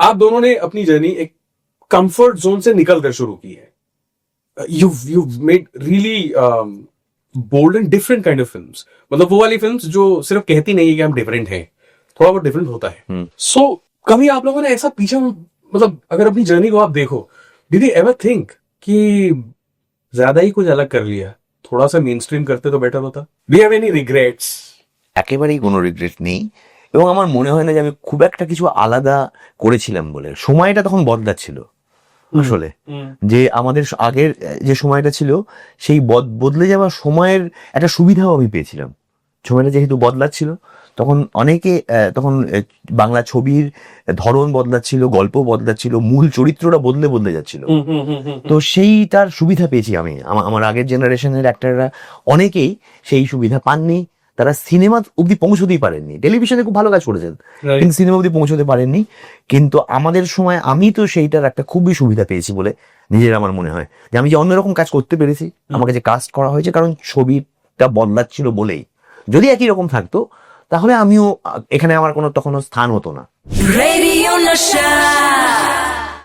आप दोनों ने अपनी जर्नी एक कंफर्ट जोन से निकल कर शुरू की है. You've made really bold and different kind of films. मतलब वो वाली फिल्म्स जो सिर्फ कहती नहीं है कि हम डिफरेंट हैं, थोड़ा बहुत डिफरेंट होता है. सो कभी आप लोगों ने ऐसा पीछे, मतलब अगर अपनी जर्नी को आप देखो, डिड यू एवर थिंक कि ज्यादा ही कुछ अलग कर लिया, थोड़ा सा मेन स्ट्रीम करते तो बेटर होता? Do you have any regrets? একেবারেই কোনো রিগ্রেট নেই, এবং আমার মনে হয় না যে আমি খুব একটা কিছু আলাদা করেছিলাম বলে। সময়টা তখন বদলাচ্ছিল আসলে, যে আমাদের আগের যে সময়টা ছিল সেই বদলে যাওয়া সময়ের একটা সুবিধাও আমি পেয়েছিলাম। সময়টা যেহেতু বদলাচ্ছিল তখন অনেকে তখন বাংলা ছবির ধরন বদলাচ্ছিল, গল্প বদলাচ্ছিল, মূল চরিত্রটা বদলে যাচ্ছিল। তো সেইটার সুবিধা পেয়েছি আমি। আমার আগের জেনারেশনের অ্যাক্টররা অনেকেই সেই সুবিধা পাননি, তারা সিনেমা অব্দি পৌঁছতেই পারেননি। টেলিভিশনে খুব ভালো কাজ করেছেন, কিন্তু সিনেমা অব্দি পৌঁছতে পারেননি। কিন্তু আমাদের সময় আমি তো সেইটার একটা খুবই সুবিধা পেয়েছি বলে নিজের আমার মনে হয়, যে আমি যে অন্যরকম কাজ করতে পেরেছি, আমাকে যে কাস্ট করা হয়েছে, কারণ ছবিটা বদলাচ্ছিল বলেই। যদি একই রকম থাকতো তাহলে আমিও এখানে আমার কোনো তখনও স্থান হতো না। Radio Nasha.